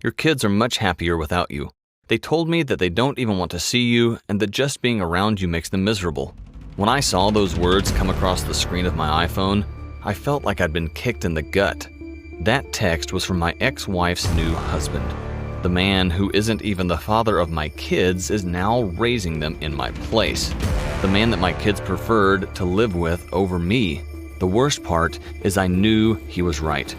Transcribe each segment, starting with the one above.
Your kids are much happier without you. They told me that they don't even want to see you and that just being around you makes them miserable. When I saw those words come across the screen of my iPhone, I felt like I'd been kicked in the gut. That text was from my ex-wife's new husband. The man who isn't even the father of my kids is now raising them in my place. The man that my kids preferred to live with over me. The worst part is I knew he was right.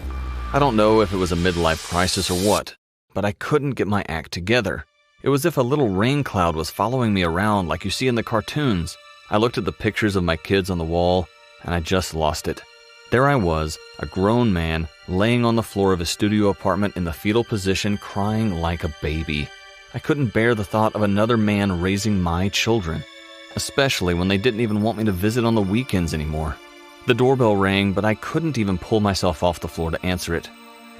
I don't know if it was a midlife crisis or what, but I couldn't get my act together. It was as if a little rain cloud was following me around like you see in the cartoons. I looked at the pictures of my kids on the wall, and I just lost it. There I was, a grown man, laying on the floor of his studio apartment in the fetal position, crying like a baby. I couldn't bear the thought of another man raising my children, especially when they didn't even want me to visit on the weekends anymore. The doorbell rang, but I couldn't even pull myself off the floor to answer it.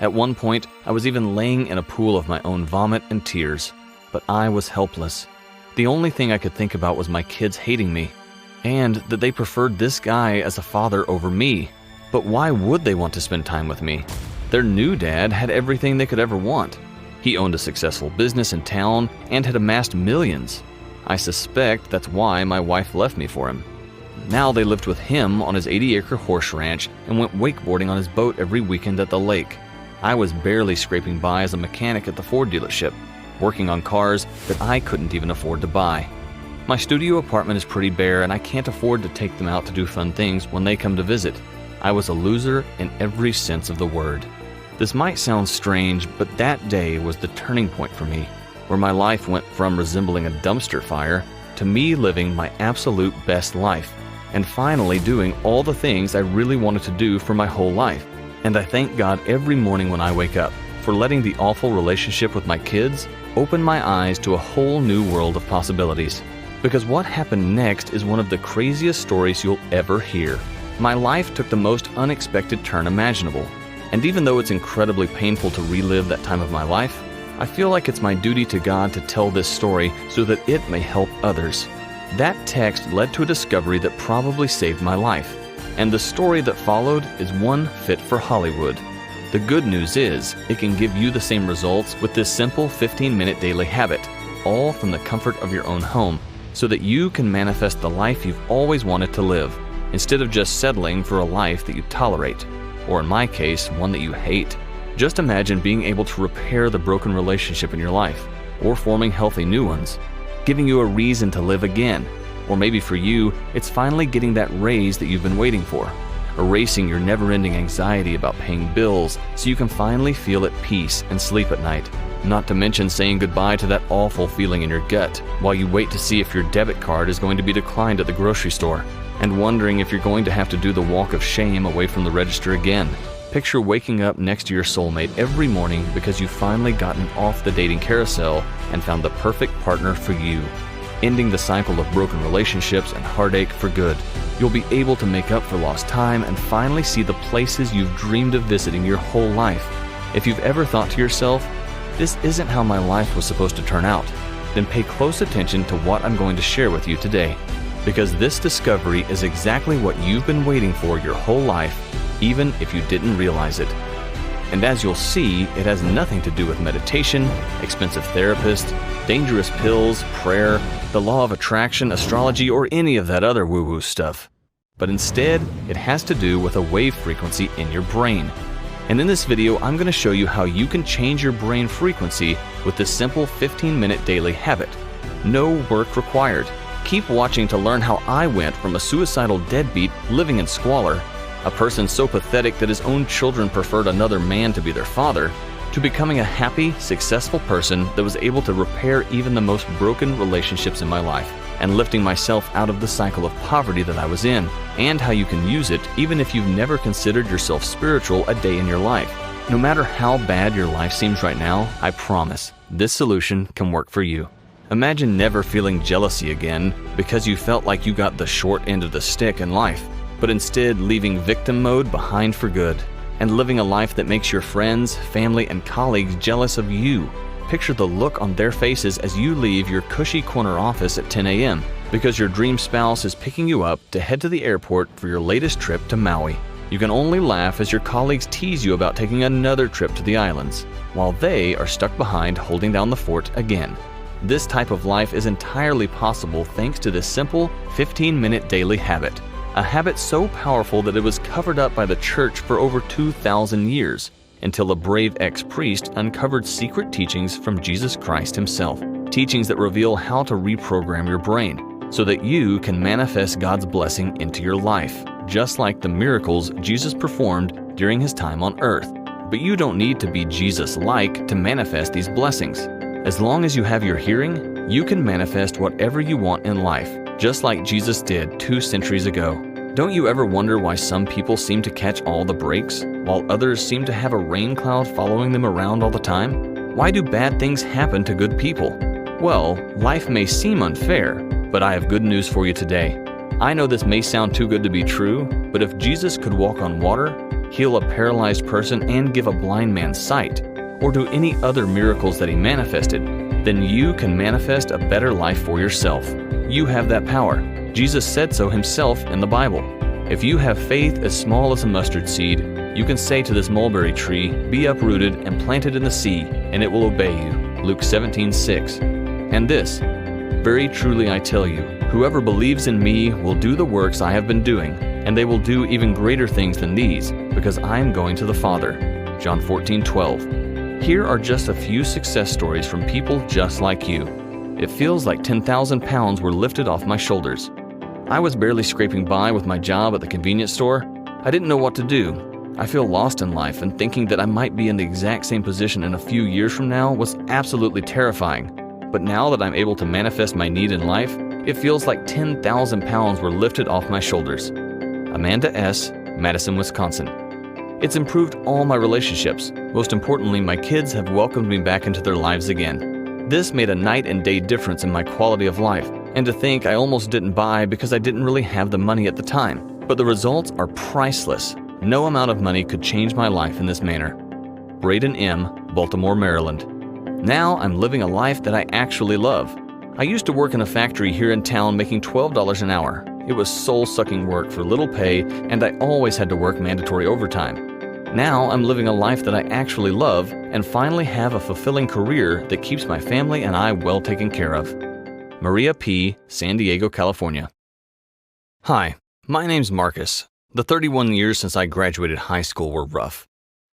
At one point, I was even laying in a pool of my own vomit and tears, but I was helpless. The only thing I could think about was my kids hating me, and that they preferred this guy as a father over me. But why would they want to spend time with me? Their new dad had everything they could ever want. He owned a successful business in town and had amassed millions. I suspect that's why my wife left me for him. Now they lived with him on his 80-acre horse ranch and went wakeboarding on his boat every weekend at the lake. I was barely scraping by as a mechanic at the Ford dealership, working on cars that I couldn't even afford to buy. My studio apartment is pretty bare and I can't afford to take them out to do fun things when they come to visit. I was a loser in every sense of the word. This might sound strange, but that day was the turning point for me, where my life went from resembling a dumpster fire to me living my absolute best life, and finally doing all the things I really wanted to do for my whole life. And I thank God every morning when I wake up for letting the awful relationship with my kids open my eyes to a whole new world of possibilities. Because what happened next is one of the craziest stories you'll ever hear. My life took the most unexpected turn imaginable, and even though it's incredibly painful to relive that time of my life, I feel like it's my duty to God to tell this story so that it may help others. That text led to a discovery that probably saved my life, and the story that followed is one fit for Hollywood. The good news is, it can give you the same results with this simple 15-minute daily habit, all from the comfort of your own home, so that you can manifest the life you've always wanted to live, instead of just settling for a life that you tolerate, or in my case, one that you hate. Just imagine being able to repair the broken relationship in your life, or forming healthy new ones, giving you a reason to live again, or maybe for you, it's finally getting that raise that you've been waiting for, erasing your never-ending anxiety about paying bills so you can finally feel at peace and sleep at night. Not to mention saying goodbye to that awful feeling in your gut while you wait to see if your debit card is going to be declined at the grocery store, and wondering if you're going to have to do the walk of shame away from the register again. Picture waking up next to your soulmate every morning because you've finally gotten off the dating carousel and found the perfect partner for you, ending the cycle of broken relationships and heartache for good. You'll be able to make up for lost time and finally see the places you've dreamed of visiting your whole life. If you've ever thought to yourself, this isn't how my life was supposed to turn out, then pay close attention to what I'm going to share with you today. Because this discovery is exactly what you've been waiting for your whole life, even if you didn't realize it. And as you'll see, it has nothing to do with meditation, expensive therapists, dangerous pills, prayer, the law of attraction, astrology, or any of that other woo-woo stuff. But instead, it has to do with a wave frequency in your brain. And in this video, I'm going to show you how you can change your brain frequency with this simple 15-minute daily habit. No work required. Keep watching to learn how I went from a suicidal deadbeat living in squalor, a person so pathetic that his own children preferred another man to be their father, to becoming a happy, successful person that was able to repair even the most broken relationships in my life, and lifting myself out of the cycle of poverty that I was in, and how you can use it even if you've never considered yourself spiritual a day in your life. No matter how bad your life seems right now, I promise, this solution can work for you. Imagine never feeling jealousy again because you felt like you got the short end of the stick in life, but instead leaving victim mode behind for good, and living a life that makes your friends, family, and colleagues jealous of you. Picture the look on their faces as you leave your cushy corner office at 10 a.m. because your dream spouse is picking you up to head to the airport for your latest trip to Maui. You can only laugh as your colleagues tease you about taking another trip to the islands, while they are stuck behind holding down the fort again. This type of life is entirely possible thanks to this simple 15-minute daily habit. A habit so powerful that it was covered up by the church for over 2,000 years, until a brave ex-priest uncovered secret teachings from Jesus Christ himself. Teachings that reveal how to reprogram your brain, so that you can manifest God's blessing into your life, just like the miracles Jesus performed during his time on earth. But you don't need to be Jesus-like to manifest these blessings. As long as you have your hearing, you can manifest whatever you want in life, just like Jesus did 2 centuries ago. Don't you ever wonder why some people seem to catch all the breaks, while others seem to have a rain cloud following them around all the time? Why do bad things happen to good people? Well, life may seem unfair, but I have good news for you today. I know this may sound too good to be true, but if Jesus could walk on water, heal a paralyzed person, and give a blind man sight, or do any other miracles that he manifested, then you can manifest a better life for yourself. You have that power. Jesus said so himself in the Bible. If you have faith as small as a mustard seed, you can say to this mulberry tree, "Be uprooted and planted in the sea, and it will obey you." Luke 17:6. And this, "Very truly I tell you, whoever believes in me will do the works I have been doing, and they will do even greater things than these, because I am going to the Father." John 14:12. Here are just a few success stories from people just like you. It feels like 10,000 pounds were lifted off my shoulders. I was barely scraping by with my job at the convenience store. I didn't know what to do. I feel lost in life, and thinking that I might be in the exact same position in a few years from now was absolutely terrifying. But now that I'm able to manifest my need in life, it feels like 10,000 pounds were lifted off my shoulders. Amanda S., Madison, Wisconsin. It's improved all my relationships. Most importantly, my kids have welcomed me back into their lives again. This made a night and day difference in my quality of life, and to think I almost didn't buy because I didn't really have the money at the time. But the results are priceless. No amount of money could change my life in this manner. Braden M., Baltimore, Maryland. Now I'm living a life that I actually love. I used to work in a factory here in town making $12 an hour. It was soul-sucking work for little pay, and I always had to work mandatory overtime. Now I'm living a life that I actually love and finally have a fulfilling career that keeps my family and I well taken care of. Maria P., San Diego, California. Hi, my name's Marcus. The 31 years since I graduated high school were rough.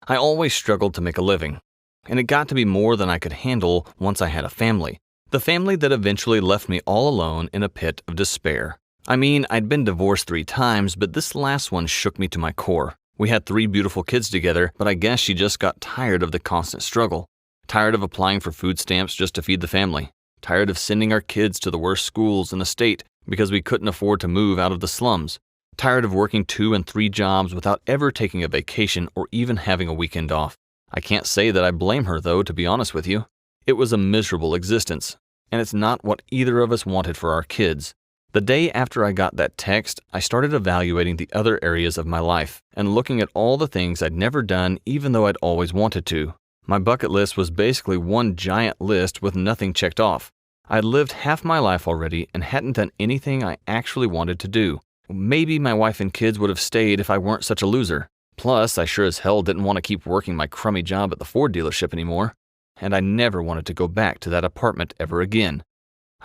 I always struggled to make a living, and it got to be more than I could handle once I had a family. The family that eventually left me all alone in a pit of despair. I mean, I'd been divorced 3 times, but this last one shook me to my core. We had 3 beautiful kids together, but I guess she just got tired of the constant struggle. Tired of applying for food stamps just to feed the family. Tired of sending our kids to the worst schools in the state because we couldn't afford to move out of the slums. Tired of working 2 and 3 jobs without ever taking a vacation or even having a weekend off. I can't say that I blame her, though, to be honest with you. It was a miserable existence, and it's not what either of us wanted for our kids. The day after I got that text, I started evaluating the other areas of my life and looking at all the things I'd never done even though I'd always wanted to. My bucket list was basically one giant list with nothing checked off. I'd lived half my life already and hadn't done anything I actually wanted to do. Maybe my wife and kids would have stayed if I weren't such a loser. Plus, I sure as hell didn't want to keep working my crummy job at the Ford dealership anymore. And I never wanted to go back to that apartment ever again.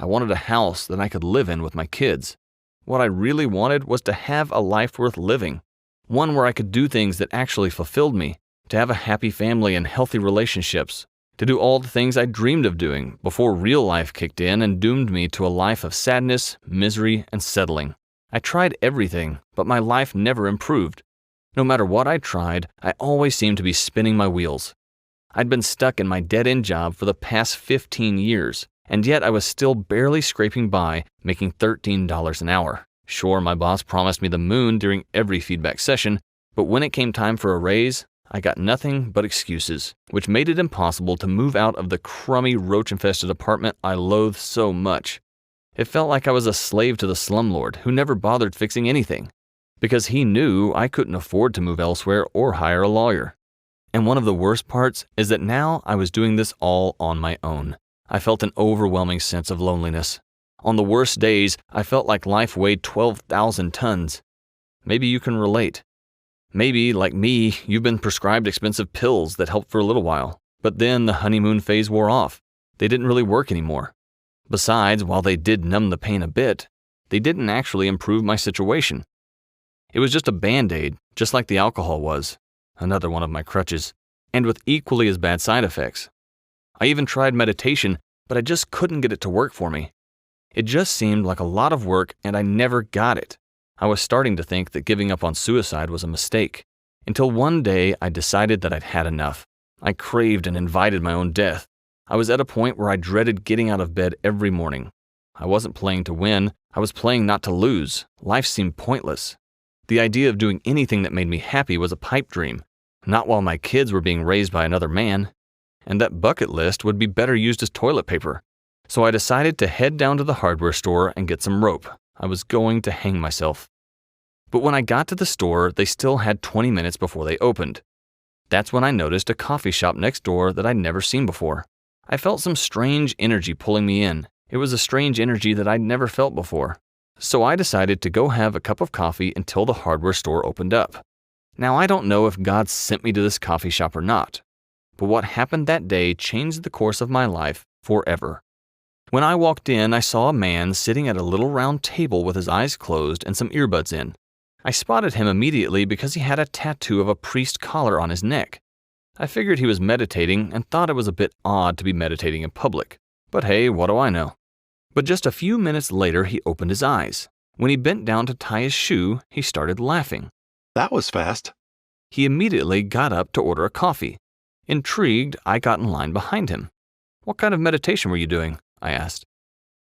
I wanted a house that I could live in with my kids. What I really wanted was to have a life worth living. One where I could do things that actually fulfilled me. To have a happy family and healthy relationships. To do all the things I dreamed of doing before real life kicked in and doomed me to a life of sadness, misery, and settling. I tried everything, but my life never improved. No matter what I tried, I always seemed to be spinning my wheels. I'd been stuck in my dead-end job for the past 15 years. And yet I was still barely scraping by, making $13 an hour. Sure, my boss promised me the moon during every feedback session, but when it came time for a raise, I got nothing but excuses, which made it impossible to move out of the crummy, roach-infested apartment I loathed so much. It felt like I was a slave to the slumlord who never bothered fixing anything, because he knew I couldn't afford to move elsewhere or hire a lawyer. And one of the worst parts is that now I was doing this all on my own. I felt an overwhelming sense of loneliness. On the worst days, I felt like life weighed 12,000 tons. Maybe you can relate. Maybe, like me, you've been prescribed expensive pills that helped for a little while, but then the honeymoon phase wore off. They didn't really work anymore. Besides, while they did numb the pain a bit, they didn't actually improve my situation. It was just a band-aid, just like the alcohol was, another one of my crutches, and with equally as bad side effects. I even tried meditation, but I just couldn't get it to work for me. It just seemed like a lot of work, and I never got it. I was starting to think that giving up on suicide was a mistake, until one day I decided that I'd had enough. I craved and invited my own death. I was at a point where I dreaded getting out of bed every morning. I wasn't playing to win, I was playing not to lose. Life seemed pointless. The idea of doing anything that made me happy was a pipe dream, not while my kids were being raised by another man. And that bucket list would be better used as toilet paper. So I decided to head down to the hardware store and get some rope. I was going to hang myself. But when I got to the store, they still had 20 minutes before they opened. That's when I noticed a coffee shop next door that I'd never seen before. I felt some strange energy pulling me in. It was a strange energy that I'd never felt before. So I decided to go have a cup of coffee until the hardware store opened up. Now I don't know if God sent me to this coffee shop or not, but what happened that day changed the course of my life forever. When I walked in, I saw a man sitting at a little round table with his eyes closed and some earbuds in. I spotted him immediately because he had a tattoo of a priest collar on his neck. I figured he was meditating and thought it was a bit odd to be meditating in public. But hey, what do I know? But just a few minutes later, he opened his eyes. When he bent down to tie his shoe, he started laughing. That was fast. He immediately got up to order a coffee. Intrigued, I got in line behind him. "What kind of meditation were you doing?" I asked.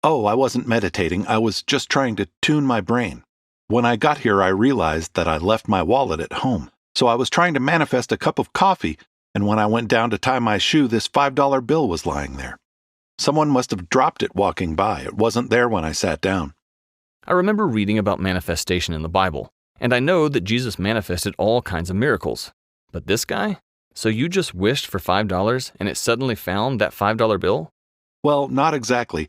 Oh, I wasn't meditating. I was just trying to tune my brain. When I got here, I realized that I left my wallet at home. So I was trying to manifest a cup of coffee, and when I went down to tie my shoe, this $5 bill was lying there. Someone must have dropped it walking by. It wasn't there when I sat down. I remember reading about manifestation in the Bible, and I know that Jesus manifested all kinds of miracles. But this guy? So you just wished for $5 and it suddenly found that $5 bill? Well, not exactly,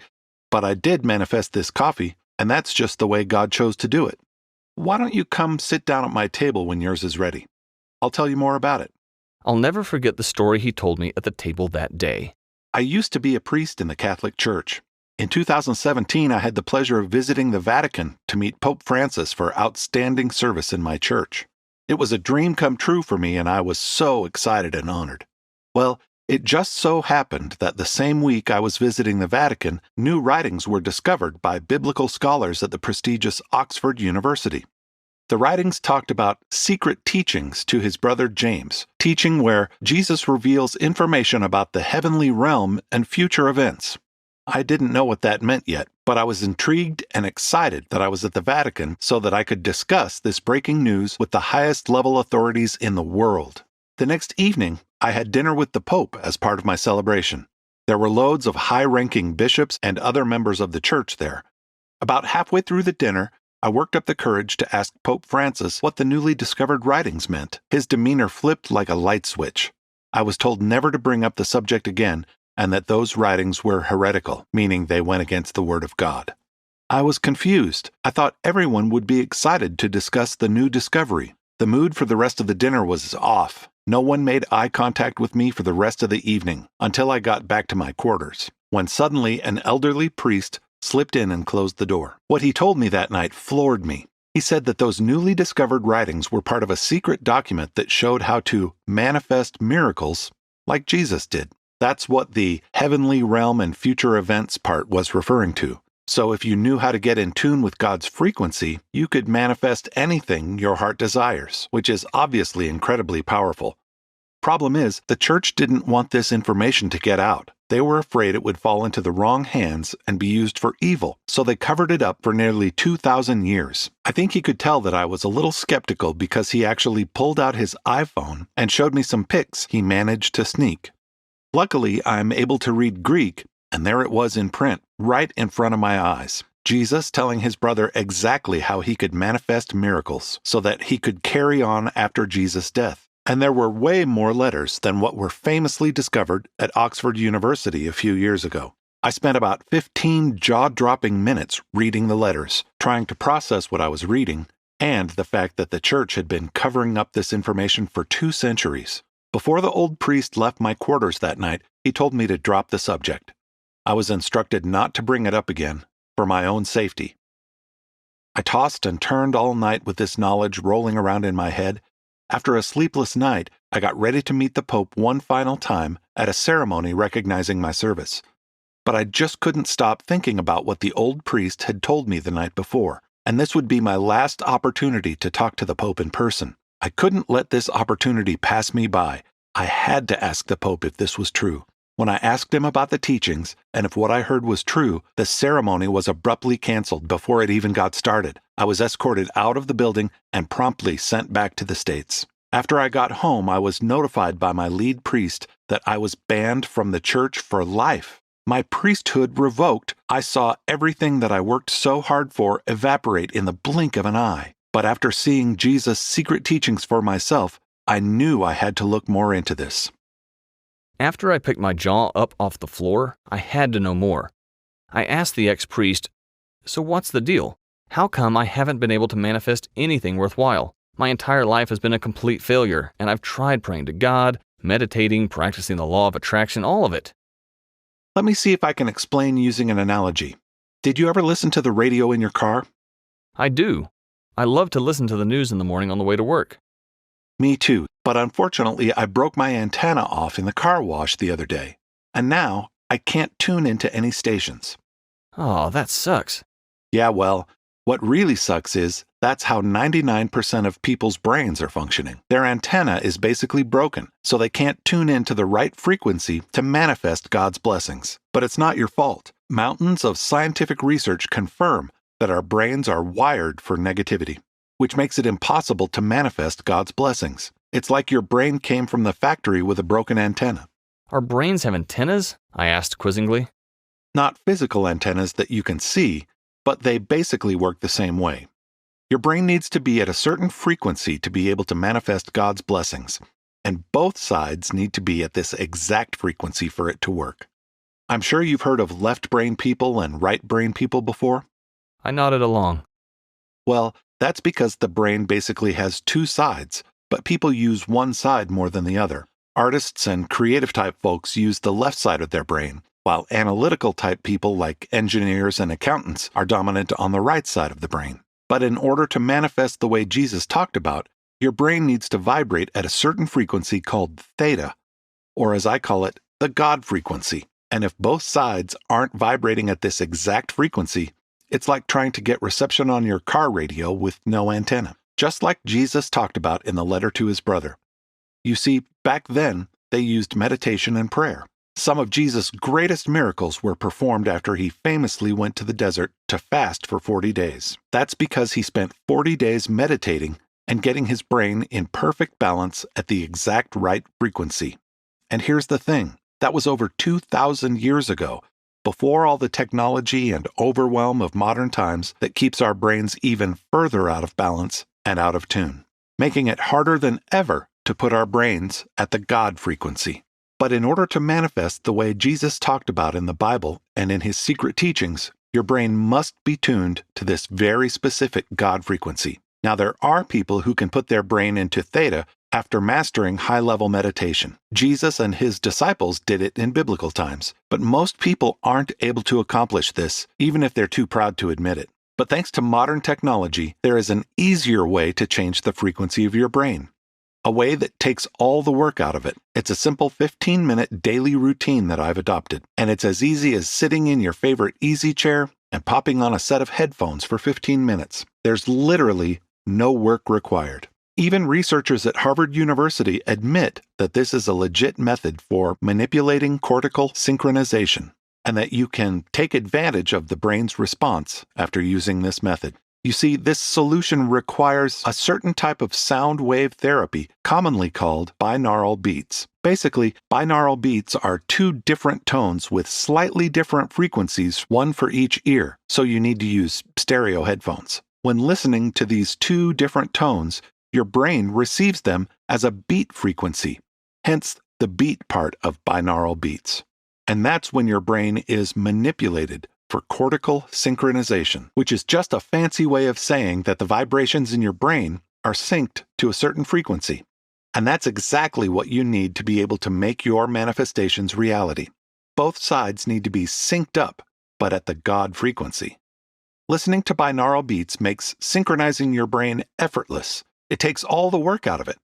but I did manifest this coffee, and that's just the way God chose to do it. Why don't you come sit down at my table when yours is ready? I'll tell you more about it. I'll never forget the story he told me at the table that day. I used to be a priest in the Catholic Church. In 2017, I had the pleasure of visiting the Vatican to meet Pope Francis for outstanding service in my church. It was a dream come true for me, and I was so excited and honored. Well, it just so happened that the same week I was visiting the Vatican, new writings were discovered by biblical scholars at the prestigious Oxford University. The writings talked about secret teachings to his brother James, teaching where Jesus reveals information about the heavenly realm and future events. I didn't know what that meant yet, but I was intrigued and excited that I was at the Vatican so that I could discuss this breaking news with the highest level authorities in the world. The next evening, I had dinner with the Pope as part of my celebration. There were loads of high-ranking bishops and other members of the church there. About halfway through the dinner, I worked up the courage to ask Pope Francis what the newly discovered writings meant. His demeanor flipped like a light switch. I was told never to bring up the subject again, and that those writings were heretical, meaning they went against the Word of God. I was confused. I thought everyone would be excited to discuss the new discovery. The mood for the rest of the dinner was off. No one made eye contact with me for the rest of the evening, until I got back to my quarters, when suddenly an elderly priest slipped in and closed the door. What he told me that night floored me. He said that those newly discovered writings were part of a secret document that showed how to manifest miracles like Jesus did. That's what the heavenly realm and future events part was referring to. So if you knew how to get in tune with God's frequency, you could manifest anything your heart desires, which is obviously incredibly powerful. Problem is, the church didn't want this information to get out. They were afraid it would fall into the wrong hands and be used for evil, so they covered it up for nearly 2,000 years. I think he could tell that I was a little skeptical because he actually pulled out his iPhone and showed me some pics he managed to sneak. Luckily, I'm able to read Greek, and there it was in print, right in front of my eyes. Jesus telling his brother exactly how he could manifest miracles so that he could carry on after Jesus' death. And there were way more letters than what were famously discovered at Oxford University a few years ago. I spent about 15 jaw-dropping minutes reading the letters, trying to process what I was reading, and the fact that the church had been covering up this information for 2 centuries. Before the old priest left my quarters that night, he told me to drop the subject. I was instructed not to bring it up again, for my own safety. I tossed and turned all night with this knowledge rolling around in my head. After a sleepless night, I got ready to meet the Pope one final time at a ceremony recognizing my service. But I just couldn't stop thinking about what the old priest had told me the night before, and this would be my last opportunity to talk to the Pope in person. I couldn't let this opportunity pass me by. I had to ask the Pope if this was true. When I asked him about the teachings, and if what I heard was true, the ceremony was abruptly canceled before it even got started. I was escorted out of the building and promptly sent back to the States. After I got home, I was notified by my lead priest that I was banned from the church for life. My priesthood revoked. I saw everything that I worked so hard for evaporate in the blink of an eye. But after seeing Jesus' secret teachings for myself, I knew I had to look more into this. After I picked my jaw up off the floor, I had to know more. I asked the ex-priest, "So what's the deal? How come I haven't been able to manifest anything worthwhile? My entire life has been a complete failure, and I've tried praying to God, meditating, practicing the law of attraction, all of it." Let me see if I can explain using an analogy. Did you ever listen to the radio in your car? I do. I love to listen to the news in the morning on the way to work. Me too, but unfortunately I broke my antenna off in the car wash the other day, and now I can't tune into any stations. Oh, that sucks. Yeah, well, what really sucks is that's how 99% of people's brains are functioning. Their antenna is basically broken, so they can't tune into the right frequency to manifest God's blessings. But it's not your fault. Mountains of scientific research confirm that our brains are wired for negativity, which makes it impossible to manifest God's blessings. It's like your brain came from the factory with a broken antenna. Our brains have antennas? I asked quizzingly. Not physical antennas that you can see, but they basically work the same way. Your brain needs to be at a certain frequency to be able to manifest God's blessings, and both sides need to be at this exact frequency for it to work. I'm sure you've heard of left brain people and right brain people before. I nodded along. Well, that's because the brain basically has 2 sides, but people use one side more than the other. Artists and creative type folks use the left side of their brain, while analytical type people like engineers and accountants are dominant on the right side of the brain. But in order to manifest the way Jesus talked about, your brain needs to vibrate at a certain frequency called theta, or as I call it, the God frequency. And if both sides aren't vibrating at this exact frequency, it's like trying to get reception on your car radio with no antenna, just like Jesus talked about in the letter to his brother. You see, back then, they used meditation and prayer. Some of Jesus' greatest miracles were performed after he famously went to the desert to fast for 40 days. That's because he spent 40 days meditating and getting his brain in perfect balance at the exact right frequency. And here's the thing, that was over 2,000 years ago, before all the technology and overwhelm of modern times that keeps our brains even further out of balance and out of tune, making it harder than ever to put our brains at the God frequency. But in order to manifest the way Jesus talked about in the Bible and in his secret teachings, your brain must be tuned to this very specific God frequency. Now, there are people who can put their brain into theta after mastering high-level meditation. Jesus and his disciples did it in biblical times, but most people aren't able to accomplish this, even if they're too proud to admit it. But thanks to modern technology, there is an easier way to change the frequency of your brain. A way that takes all the work out of it. It's a simple 15-minute daily routine that I've adopted, and it's as easy as sitting in your favorite easy chair and popping on a set of headphones for 15 minutes. There's literally no work required. Even researchers at Harvard University admit that this is a legit method for manipulating cortical synchronization, and that you can take advantage of the brain's response after using this method. You see, this solution requires a certain type of sound wave therapy, commonly called binaural beats. Basically, binaural beats are 2 different tones with slightly different frequencies, one for each ear, so you need to use stereo headphones. When listening to these 2 different tones, your brain receives them as a beat frequency, hence the beat part of binaural beats. And that's when your brain is manipulated for cortical synchronization, which is just a fancy way of saying that the vibrations in your brain are synced to a certain frequency. And that's exactly what you need to be able to make your manifestations reality. Both sides need to be synced up, but at the God frequency. Listening to binaural beats makes synchronizing your brain effortless. It takes all the work out of it.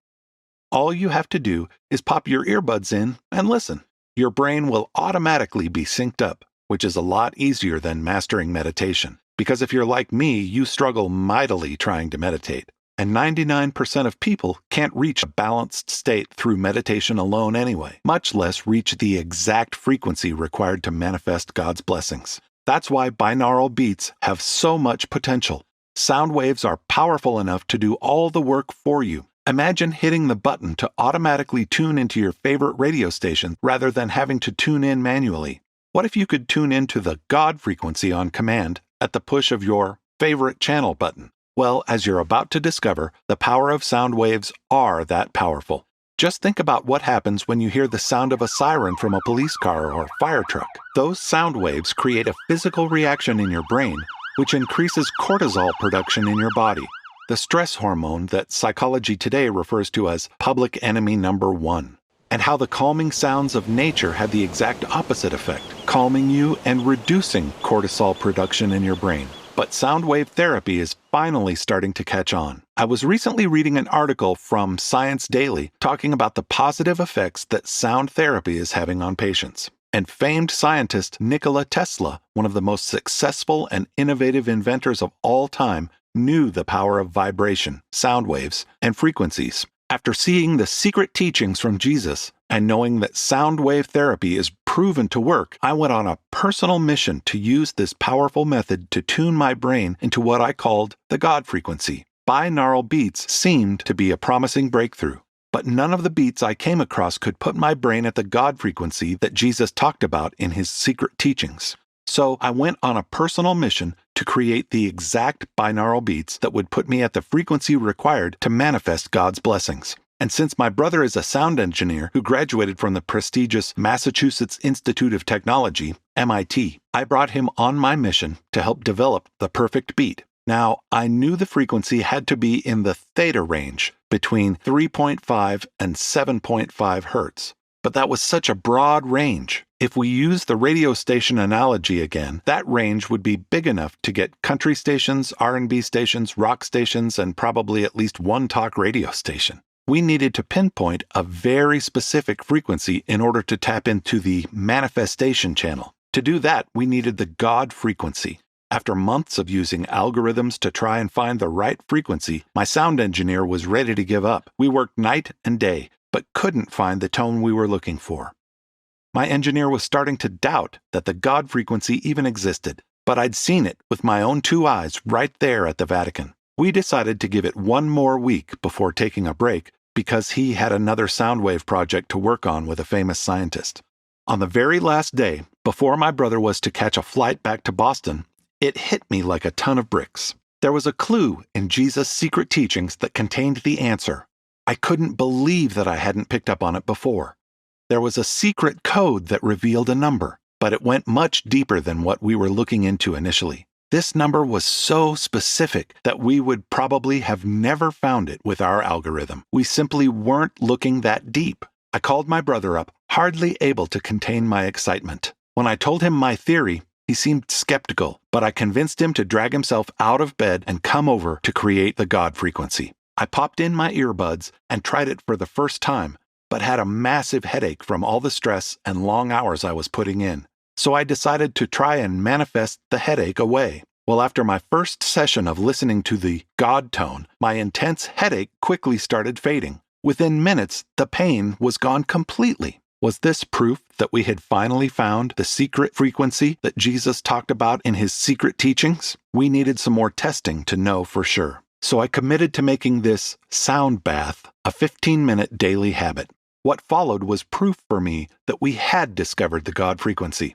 All you have to do is pop your earbuds in and listen. Your brain will automatically be synced up, which is a lot easier than mastering meditation. Because if you're like me, you struggle mightily trying to meditate. And 99% of people can't reach a balanced state through meditation alone anyway, much less reach the exact frequency required to manifest God's blessings. That's why binaural beats have so much potential. Sound waves are powerful enough to do all the work for you. Imagine hitting the button to automatically tune into your favorite radio station rather than having to tune in manually. What if you could tune into the God frequency on command at the push of your favorite channel button? Well, as you're about to discover, the power of sound waves are that powerful. Just think about what happens when you hear the sound of a siren from a police car or fire truck. Those sound waves create a physical reaction in your brain, which increases cortisol production in your body, the stress hormone that psychology today refers to as public enemy number one. And how the calming sounds of nature have the exact opposite effect, calming you and reducing cortisol production in your brain. But sound wave therapy is finally starting to catch on. I was recently reading an article from Science Daily talking about the positive effects that sound therapy is having on patients. And famed scientist Nikola Tesla, one of the most successful and innovative inventors of all time, knew the power of vibration, sound waves, and frequencies. After seeing the secret teachings from Jesus and knowing that sound wave therapy is proven to work, I went on a personal mission to use this powerful method to tune my brain into what I called the God frequency. Binaural beats seemed to be a promising breakthrough, but none of the beats I came across could put my brain at the God frequency that Jesus talked about in his secret teachings. So I went on a personal mission to create the exact binaural beats that would put me at the frequency required to manifest God's blessings. And since my brother is a sound engineer who graduated from the prestigious Massachusetts Institute of Technology, MIT, I brought him on my mission to help develop the perfect beat. Now, I knew the frequency had to be in the theta range, between 3.5 and 7.5 hertz. But that was such a broad range. If we use the radio station analogy again, that range would be big enough to get country stations, R&B stations, rock stations, and probably at least one talk radio station. We needed to pinpoint a very specific frequency in order to tap into the manifestation channel. To do that, we needed the God frequency. After months of using algorithms to try and find the right frequency, my sound engineer was ready to give up. We worked night and day, but couldn't find the tone we were looking for. My engineer was starting to doubt that the God frequency even existed, but I'd seen it with my own two eyes right there at the Vatican. We decided to give it one more week before taking a break because he had another sound wave project to work on with a famous scientist. On the very last day, before my brother was to catch a flight back to Boston, it hit me like a ton of bricks. There was a clue in Jesus' secret teachings that contained the answer. I couldn't believe that I hadn't picked up on it before. There was a secret code that revealed a number, but it went much deeper than what we were looking into initially. This number was so specific that we would probably have never found it with our algorithm. We simply weren't looking that deep. I called my brother up, hardly able to contain my excitement. When I told him my theory, he seemed skeptical, but I convinced him to drag himself out of bed and come over to create the God frequency. I popped in my earbuds and tried it for the first time, but had a massive headache from all the stress and long hours I was putting in. So I decided to try and manifest the headache away. Well, after my first session of listening to the God tone, my intense headache quickly started fading. Within minutes, the pain was gone completely. Was this proof that we had finally found the secret frequency that Jesus talked about in his secret teachings? We needed some more testing to know for sure. So I committed to making this sound bath a 15-minute daily habit. What followed was proof for me that we had discovered the God frequency.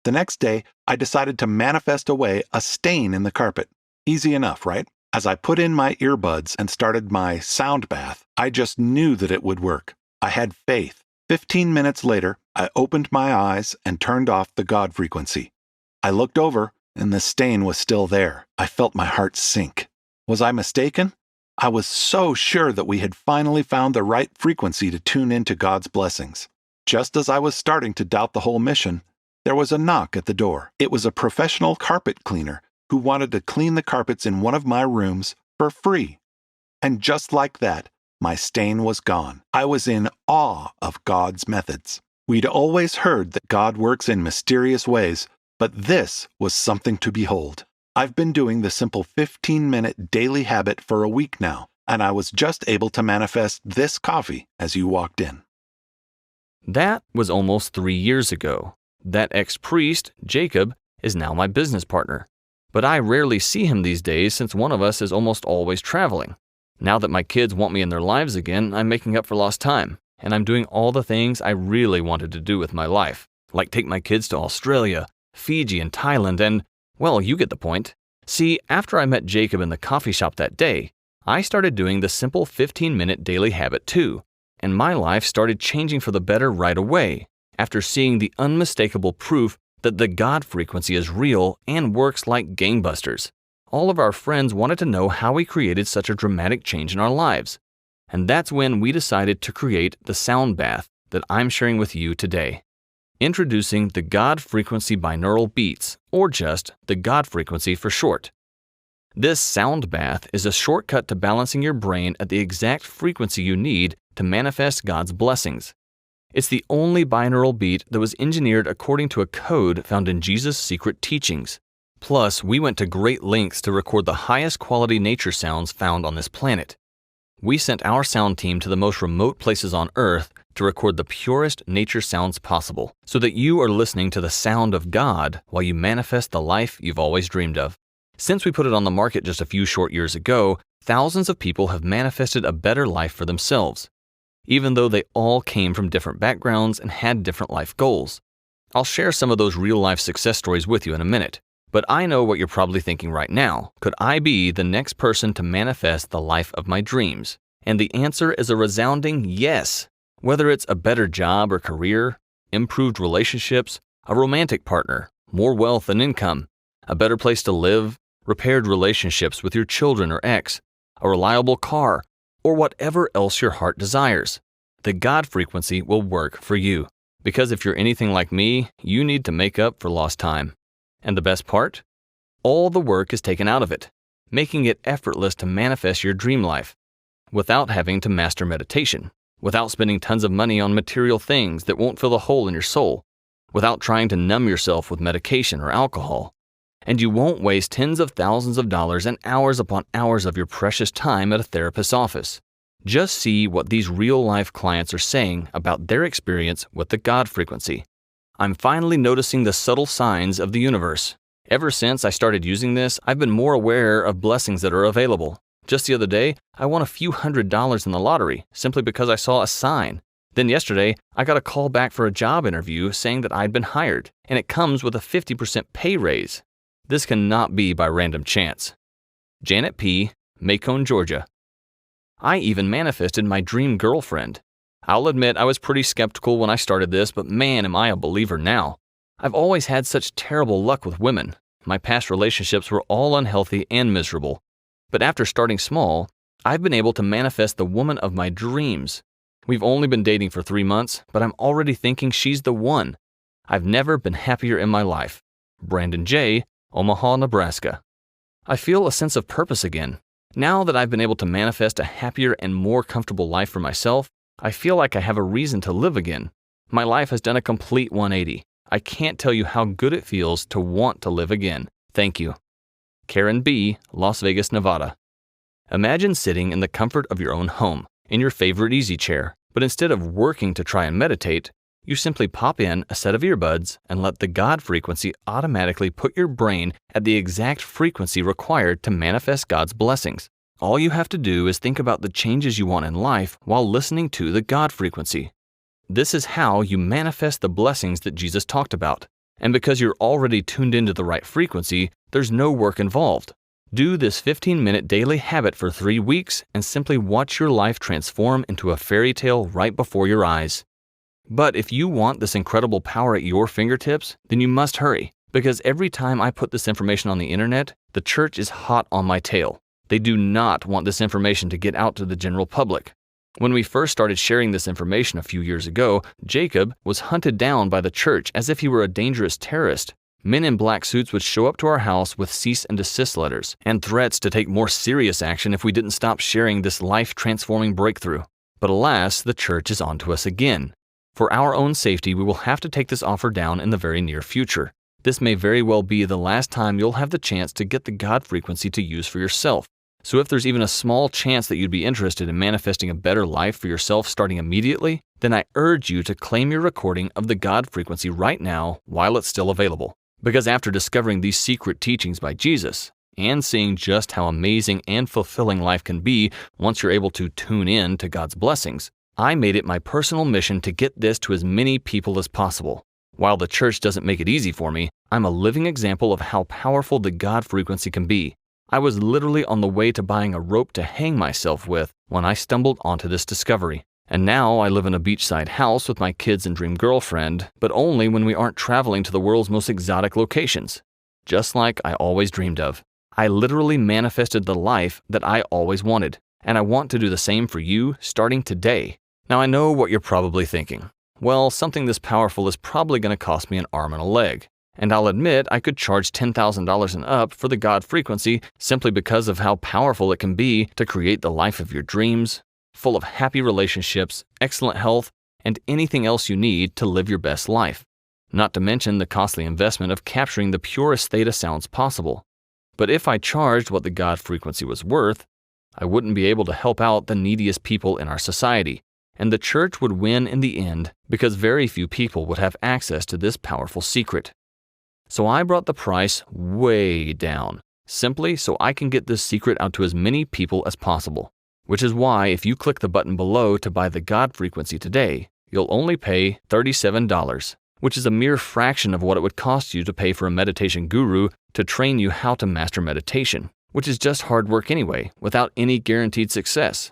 The next day, I decided to manifest away a stain in the carpet. Easy enough, right? As I put in my earbuds and started my sound bath, I just knew that it would work. I had faith. 15 minutes later, I opened my eyes and turned off the God frequency. I looked over, and the stain was still there. I felt my heart sink. Was I mistaken? I was so sure that we had finally found the right frequency to tune into God's blessings. Just as I was starting to doubt the whole mission, there was a knock at the door. It was a professional carpet cleaner who wanted to clean the carpets in one of my rooms for free. And just like that, my stain was gone. I was in awe of God's methods. We'd always heard that God works in mysterious ways, but this was something to behold. I've been doing the simple 15-minute daily habit for a week now, and I was just able to manifest this coffee as you walked in. That was almost 3 years ago. That ex-priest, Jacob, is now my business partner. But I rarely see him these days since one of us is almost always traveling. Now that my kids want me in their lives again, I'm making up for lost time, and I'm doing all the things I really wanted to do with my life, like take my kids to Australia, Fiji, and Thailand, and, well, you get the point. See, after I met Jacob in the coffee shop that day, I started doing the simple 15-minute daily habit too, and my life started changing for the better right away, after seeing the unmistakable proof that the God frequency is real and works like gangbusters. All of our friends wanted to know how we created such a dramatic change in our lives. And that's when we decided to create the sound bath that I'm sharing with you today. Introducing the God frequency binaural beats, or just the God frequency for short. This sound bath is a shortcut to balancing your brain at the exact frequency you need to manifest God's blessings. It's the only binaural beat that was engineered according to a code found in Jesus' secret teachings. Plus, we went to great lengths to record the highest quality nature sounds found on this planet. We sent our sound team to the most remote places on Earth to record the purest nature sounds possible, so that you are listening to the sound of God while you manifest the life you've always dreamed of. Since we put it on the market just a few short years ago, thousands of people have manifested a better life for themselves, even though they all came from different backgrounds and had different life goals. I'll share some of those real-life success stories with you in a minute, but I know what you're probably thinking right now. Could I be the next person to manifest the life of my dreams? And the answer is a resounding yes. Whether it's a better job or career, improved relationships, a romantic partner, more wealth and income, a better place to live, repaired relationships with your children or ex, a reliable car, or whatever else your heart desires, the God frequency will work for you. Because if you're anything like me, you need to make up for lost time. And the best part? All the work is taken out of it, making it effortless to manifest your dream life, without having to master meditation, without spending tons of money on material things that won't fill a hole in your soul, without trying to numb yourself with medication or alcohol. And you won't waste tens of thousands of dollars and hours upon hours of your precious time at a therapist's office. Just see what these real-life clients are saying about their experience with the God frequency. I'm finally noticing the subtle signs of the universe. Ever since I started using this, I've been more aware of blessings that are available. Just the other day, I won a few $100s in the lottery simply because I saw a sign. Then yesterday, I got a call back for a job interview saying that I'd been hired, and it comes with a 50% pay raise. This cannot be by random chance. Janet P., Macon, Georgia. I even manifested my dream girlfriend. I'll admit I was pretty skeptical when I started this, but man, am I a believer now. I've always had such terrible luck with women. My past relationships were all unhealthy and miserable. But after starting small, I've been able to manifest the woman of my dreams. We've only been dating for 3 months, but I'm already thinking she's the one. I've never been happier in my life. Brandon J., Omaha, Nebraska. I feel a sense of purpose again. Now that I've been able to manifest a happier and more comfortable life for myself, I feel like I have a reason to live again. My life has done a complete 180. I can't tell you how good it feels to want to live again. Thank you. Karen B., Las Vegas, Nevada. Imagine sitting in the comfort of your own home, in your favorite easy chair, but instead of working to try and meditate, you simply pop in a set of earbuds and let the God frequency automatically put your brain at the exact frequency required to manifest God's blessings. All you have to do is think about the changes you want in life while listening to the God frequency. This is how you manifest the blessings that Jesus talked about. And because you're already tuned into the right frequency, there's no work involved. Do this 15-minute daily habit for 3 weeks and simply watch your life transform into a fairy tale right before your eyes. But if you want this incredible power at your fingertips, then you must hurry, Because every time I put this information on the internet, the church is hot on my tail. They do not want this information to get out to the general public. When we first started sharing this information a few years ago, Jacob was hunted down by the church as if he were a dangerous terrorist. Men in black suits would show up to our house with cease and desist letters and threats to take more serious action if we didn't stop sharing this life-transforming breakthrough. But alas, the church is on to us again. For our own safety, we will have to take this offer down in the very near future. This may very well be the last time you'll have the chance to get the God frequency to use for yourself. So if there's even a small chance that you'd be interested in manifesting a better life for yourself starting immediately, then I urge you to claim your recording of the God frequency right now while it's still available. Because after discovering these secret teachings by Jesus, and seeing just how amazing and fulfilling life can be once you're able to tune in to God's blessings, I made it my personal mission to get this to as many people as possible. While the church doesn't make it easy for me, I'm a living example of how powerful the God frequency can be. I was literally on the way to buying a rope to hang myself with when I stumbled onto this discovery. And now I live in a beachside house with my kids and dream girlfriend, but only when we aren't traveling to the world's most exotic locations. Just like I always dreamed of. I literally manifested the life that I always wanted, and I want to do the same for you starting today. Now I know what you're probably thinking. Well, something this powerful is probably going to cost me an arm and a leg. And I'll admit I could charge $10,000 and up for the God frequency simply because of how powerful it can be to create the life of your dreams, full of happy relationships, excellent health, and anything else you need to live your best life. Not to mention the costly investment of capturing the purest theta sounds possible. But if I charged what the God frequency was worth, I wouldn't be able to help out the neediest people in our society, and the church would win in the end because very few people would have access to this powerful secret. So I brought the price way down, simply so I can get this secret out to as many people as possible. Which is why if you click the button below to buy the God frequency today, you'll only pay $37, which is a mere fraction of what it would cost you to pay for a meditation guru to train you how to master meditation, which is just hard work anyway, without any guaranteed success.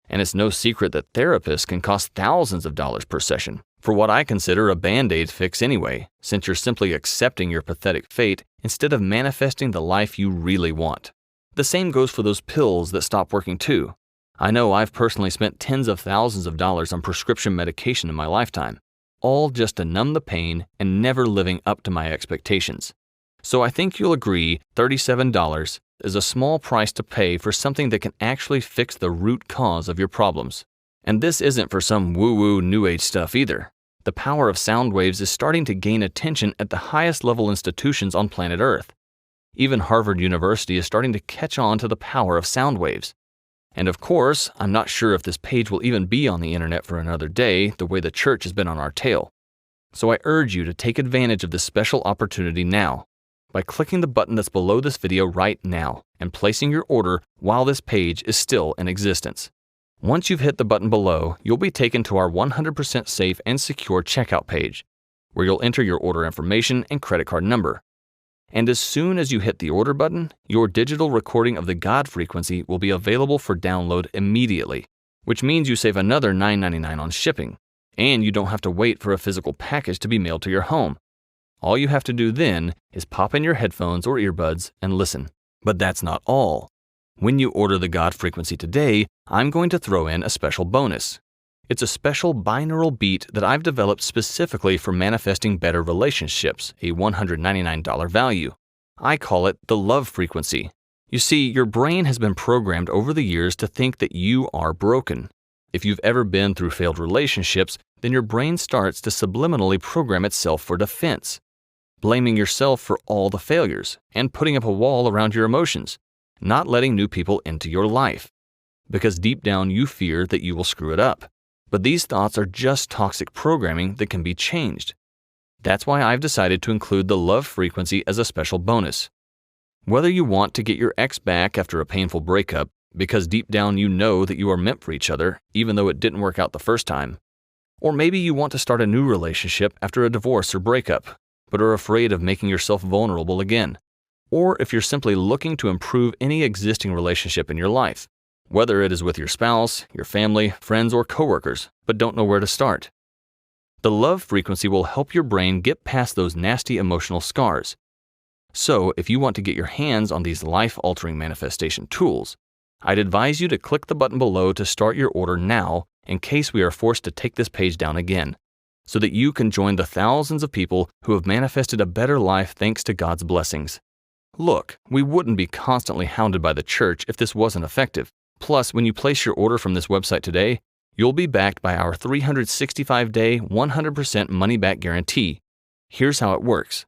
And it's no secret that therapists can cost thousands of dollars per session, for what I consider a band-aid fix anyway, since you're simply accepting your pathetic fate instead of manifesting the life you really want. The same goes for those pills that stop working too. I know I've personally spent tens of thousands of dollars on prescription medication in my lifetime, all just to numb the pain and never living up to my expectations. So I think you'll agree $37 is a small price to pay for something that can actually fix the root cause of your problems. And this isn't for some woo-woo new age stuff either. The power of sound waves is starting to gain attention at the highest level institutions on planet Earth. Even Harvard University is starting to catch on to the power of sound waves. And of course, I'm not sure if this page will even be on the internet for another day, the way the church has been on our tail. So I urge you to take advantage of this special opportunity now by clicking the button that's below this video right now and placing your order while this page is still in existence. Once you've hit the button below, you'll be taken to our 100% safe and secure checkout page, where you'll enter your order information and credit card number. And as soon as you hit the order button, your digital recording of the God frequency will be available for download immediately, which means you save another $9.99 on shipping, and you don't have to wait for a physical package to be mailed to your home. All you have to do then is pop in your headphones or earbuds and listen. But that's not all. When you order the God frequency today, I'm going to throw in a special bonus. It's a special binaural beat that I've developed specifically for manifesting better relationships, a $199 value. I call it the love frequency. You see, your brain has been programmed over the years to think that you are broken. If you've ever been through failed relationships, then your brain starts to subliminally program itself for defense, blaming yourself for all the failures and putting up a wall around your emotions, not letting new people into your life, because deep down you fear that you will screw it up. But these thoughts are just toxic programming that can be changed. That's why I've decided to include the love frequency as a special bonus. Whether you want to get your ex back after a painful breakup, because deep down you know that you are meant for each other, even though it didn't work out the first time, or maybe you want to start a new relationship after a divorce or breakup, but are afraid of making yourself vulnerable again, or if you're simply looking to improve any existing relationship in your life, whether it is with your spouse, your family, friends, or coworkers, but don't know where to start. The love frequency will help your brain get past those nasty emotional scars. So, if you want to get your hands on these life-altering manifestation tools, I'd advise you to click the button below to start your order now in case we are forced to take this page down again, so that you can join the thousands of people who have manifested a better life thanks to God's blessings. Look, we wouldn't be constantly hounded by the church if this wasn't effective. Plus, when you place your order from this website today, you'll be backed by our 365-day, 100% money-back guarantee. Here's how it works.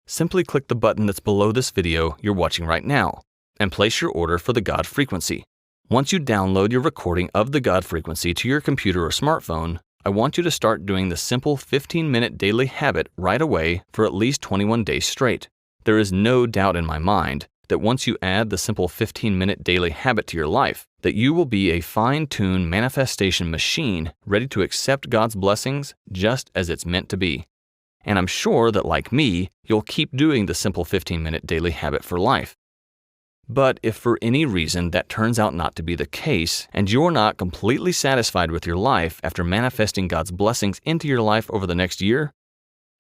Simply click the button that's below this video you're watching right now and place your order for the God frequency. Once you download your recording of the God frequency to your computer or smartphone, I want you to start doing the simple 15-minute daily habit right away for at least 21 days straight. There is no doubt in my mind that once you add the simple 15-minute daily habit to your life, that you will be a fine-tuned manifestation machine ready to accept God's blessings just as it's meant to be. And I'm sure that, like me, you'll keep doing the simple 15-minute daily habit for life. But if for any reason that turns out not to be the case, and you're not completely satisfied with your life after manifesting God's blessings into your life over the next year,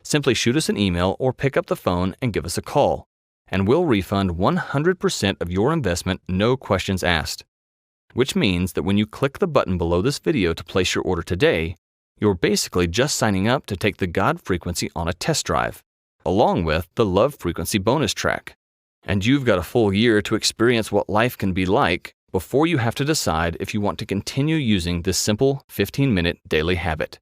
simply shoot us an email or pick up the phone and give us a call, and we'll refund 100% of your investment, no questions asked. Which means that when you click the button below this video to place your order today, you're basically just signing up to take the God frequency on a test drive, along with the love frequency bonus track. And you've got a full year to experience what life can be like before you have to decide if you want to continue using this simple 15-minute daily habit.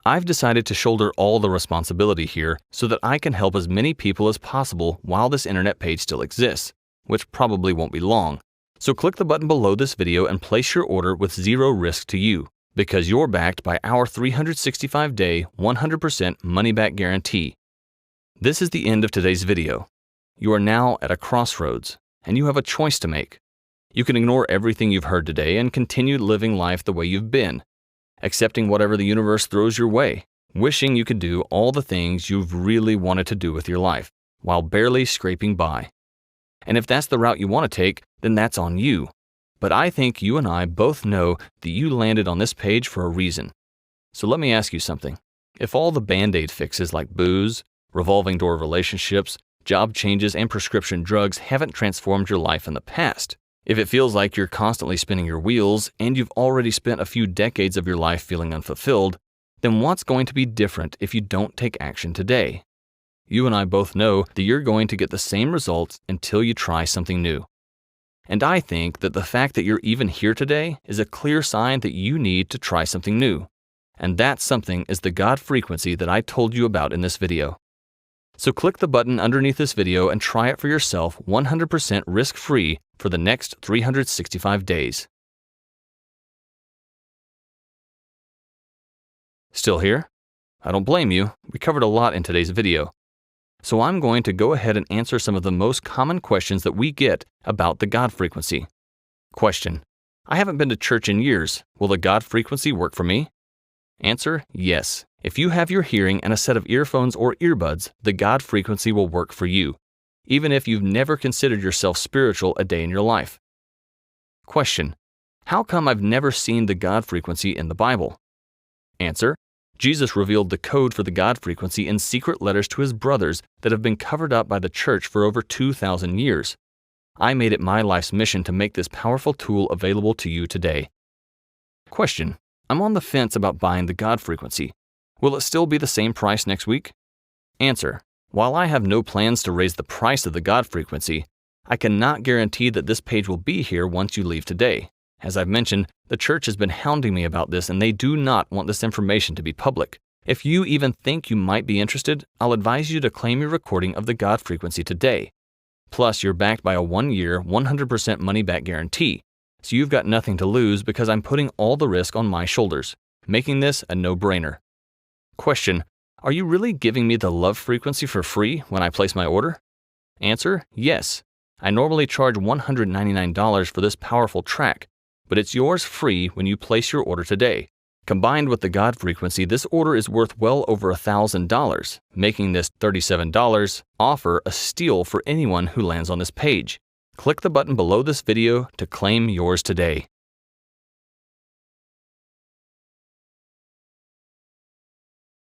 I've decided to shoulder all the responsibility here so that I can help as many people as possible while this internet page still exists, which probably won't be long. So click the button below this video and place your order with zero risk to you, because you're backed by our 365-day, 100% money-back guarantee. This is the end of today's video. You are now at a crossroads, and you have a choice to make. You can ignore everything you've heard today and continue living life the way you've been, accepting whatever the universe throws your way, wishing you could do all the things you've really wanted to do with your life, while barely scraping by. And if that's the route you want to take, then that's on you. But I think you and I both know that you landed on this page for a reason. So let me ask you something. If all the Band-Aid fixes like booze, revolving door relationships, job changes, and prescription drugs haven't transformed your life in the past, if it feels like you're constantly spinning your wheels and you've already spent a few decades of your life feeling unfulfilled, then what's going to be different if you don't take action today? You and I both know that you're going to get the same results until you try something new. And I think that the fact that you're even here today is a clear sign that you need to try something new. And that something is the God frequency that I told you about in this video. So click the button underneath this video and try it for yourself 100% risk-free for the next 365 days. Still here? I don't blame you. We covered a lot in today's video. So I'm going to go ahead and answer some of the most common questions that we get about the God frequency. Question: I haven't been to church in years. Will the God frequency work for me? Answer: yes. If you have your hearing and a set of earphones or earbuds, the God frequency will work for you, even if you've never considered yourself spiritual a day in your life. Question: how come I've never seen the God frequency in the Bible? Answer: Jesus revealed the code for the God frequency in secret letters to his brothers that have been covered up by the church for over 2,000 years. I made it my life's mission to make this powerful tool available to you today. Question: I'm on the fence about buying the God frequency. Will it still be the same price next week? Answer: while I have no plans to raise the price of the God frequency, I cannot guarantee that this page will be here once you leave today. As I've mentioned, the church has been hounding me about this and they do not want this information to be public. If you even think you might be interested, I'll advise you to claim your recording of the God frequency today. Plus, you're backed by a 1-year, 100% money-back guarantee, so you've got nothing to lose because I'm putting all the risk on my shoulders, making this a no-brainer. Question: are you really giving me the love frequency for free when I place my order? Answer: yes. I normally charge $199 for this powerful track, but it's yours free when you place your order today. Combined with the God frequency, this order is worth well over $1,000, making this $37 offer a steal for anyone who lands on this page. Click the button below this video to claim yours today.